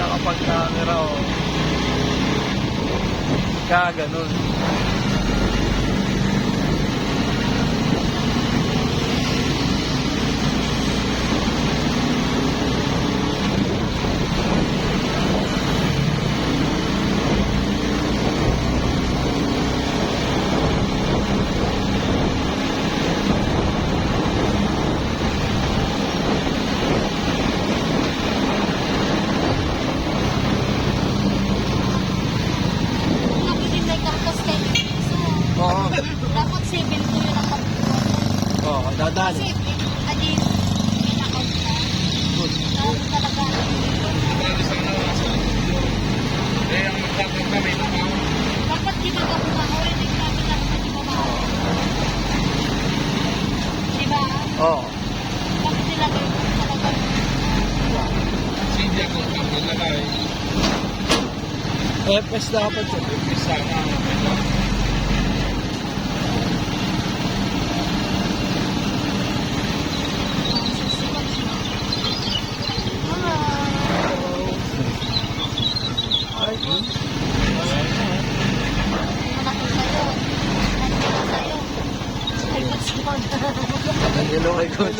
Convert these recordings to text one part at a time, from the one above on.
Nakapag-camera o ganun. Dapat 7 to yun ang pagkukuha. Oo, dadali. Kasi, in-account na. Good. Tapos talaga. Dapat ginagawa ko rin yung namin lang sa ginagawa. Diba? Oo. Bakit nilagay ko talaga? Hindi ako nakalagay. FS dapat yun. Isa na. Hello kay Coach.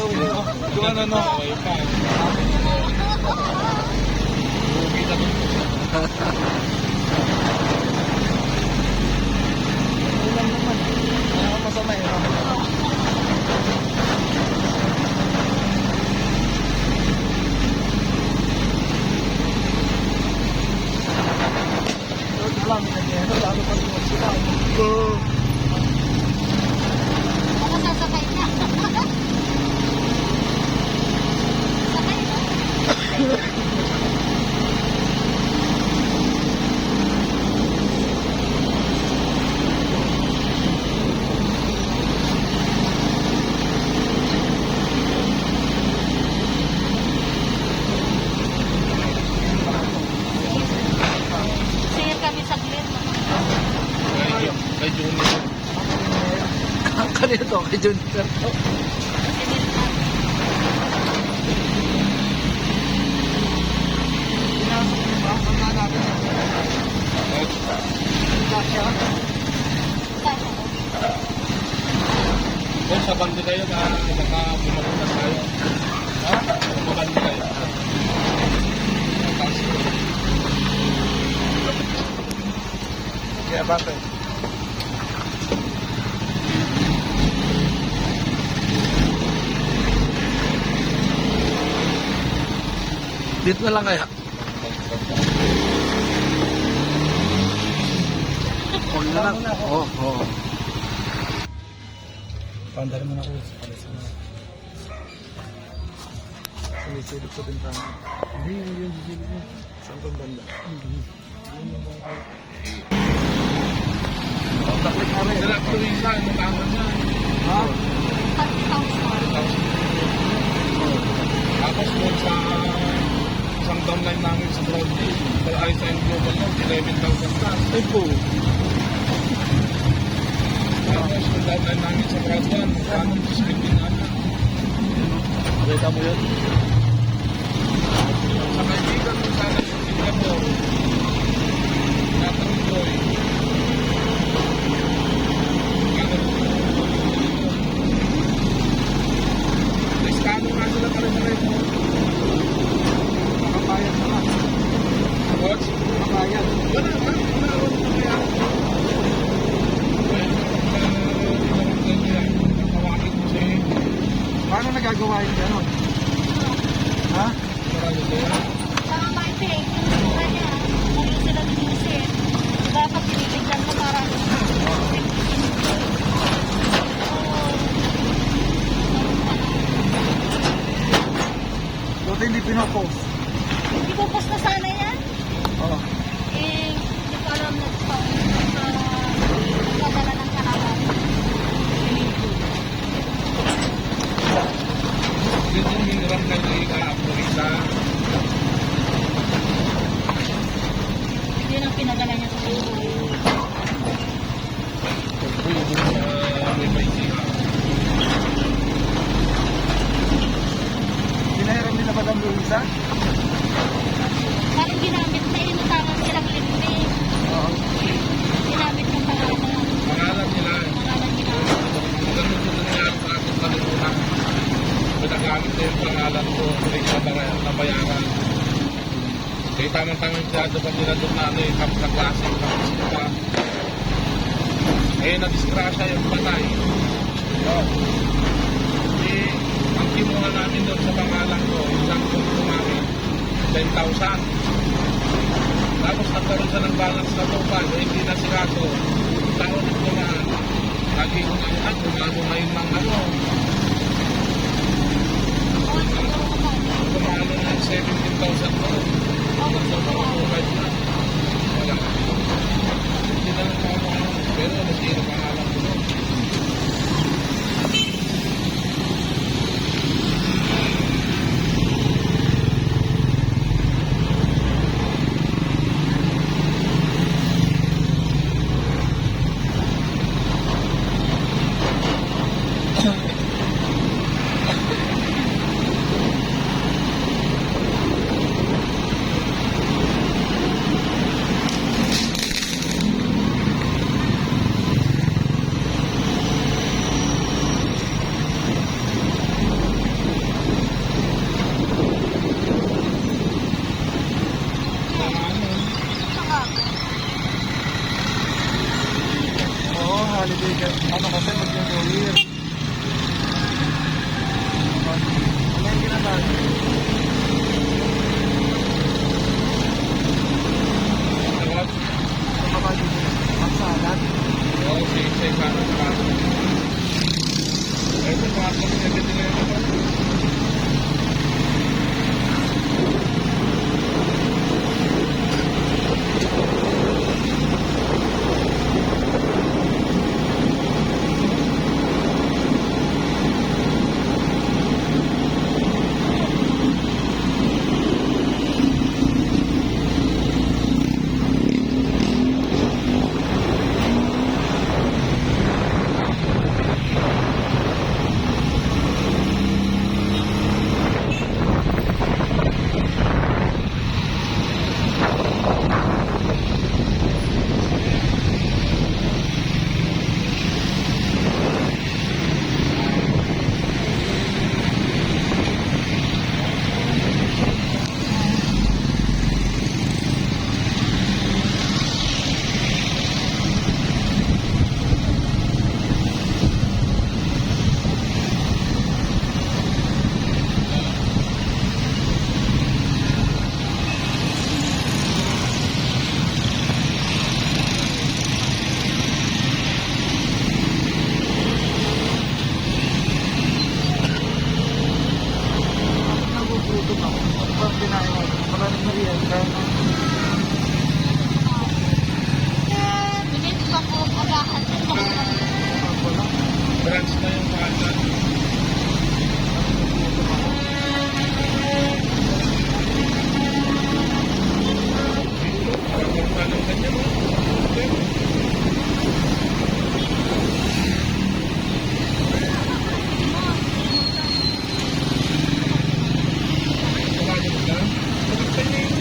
Kung ano no, okay pa. Bugi na dun. Ulam naman. Ano masama yun? Alam na niya, lalo pa rin sila. Ako sasakay na. Sakay na. Sige kami saglit. Kay Junior. Ang kanina to, kay Junior to. Sige na. Pinasok niyo ba? Ang natin. Kasya. Kung sa bandi kayo na baka bumagutas tayo. Ha? Kung mabandi kayo. Kaya bakit? Dito na lang kaya. Huwag na lang. Oo, oo. Pandar mo na ako sa palis mo. Sumisilip ko din tayo. Hindi, yung sisilip mo. Saan kang banda? Taklik na rin. Sila po rin sa ano tama niya. Ha? Tapos doon sa isang downline namin sa Broadway, sa ISN Global North, 11,000 plus. Ay po. Tapos yung downline namin sa Broadway, ano, 15 namin. Nakita mo yun? Sa kaibigan mo sana sa Singapore, Natanggoy, Iskano nga sila pare-pareho. Nakapayat na lang. Coach? Nakapayat. Wala. Kaya tawagin mo siya. Paano nagagawa yung gano'n? Ha? Marami siya. Tama ba ito eh? Kanya, kung sila binusin, dapat tinitignan mo para Buti hindi pinopost. ipupos na sana yan. Oo. Eh, hindi ko alam na nagpadala ng kanalan. Dito yung hiniram na yung ika-apurisa. Yun ang pinadala niya sa buhay. Yung may siya. Pinahiram nila Madam Luisa? Parang ginamit na inutangan silang limpi. Oo. Ginamit ng pangalan. Pangalan nila. Pangalan ginamit. Ganun ko nangyari sa akin sa limunan. Pinagamit na yung pangalan ko. Hindi nabayaran. Kaya tamang-tamang siyado pa nila doon na ano yung kapit na klase. Kapit pa. Eh, nadisgrasya yung patay. Oo. Eh, ang kimuha namin doon sa pangalan ko, isang punto namin, 10,000. Tapos nagkaroon siya ng balance na total, eh, hindi na sirado. Taon at dumaan. Lagi kong ang gumano ngayon ng ano. Gumano ng 17,000 ko. Tapos sa mga mobile na. Wala. Hindi na lang ako. Pero nasira pangalan ko doon. Ano kasi pag yung lawyer? Ano yung ginagawa? Tapos, Sa mga dito. Ang salat. oo, sa iba na sa kaso. Ito, mga pag-second nila yung ito. Nagugutom ako. Ano ba ang pinahin mo? Maraming maliyan. Kaya na. Bilis pa po agahan. Wala. Branch na yung kasan. Nagugutom ako. Pagpunta ng ganyan, oh. Okay. Kumain ka? Pagpunta niya yun.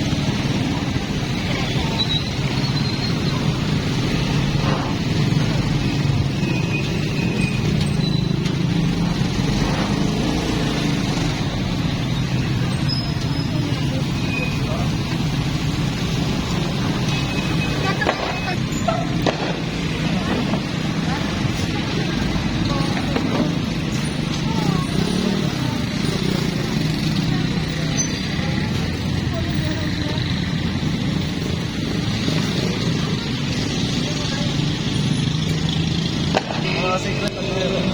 Secret ang meron.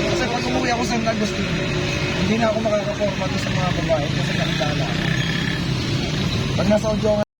Kasi pag umuwi ako sa Agustin, hindi na ako makakaporma doon sa mga babae kasi nakilala ako. Pag nasa audio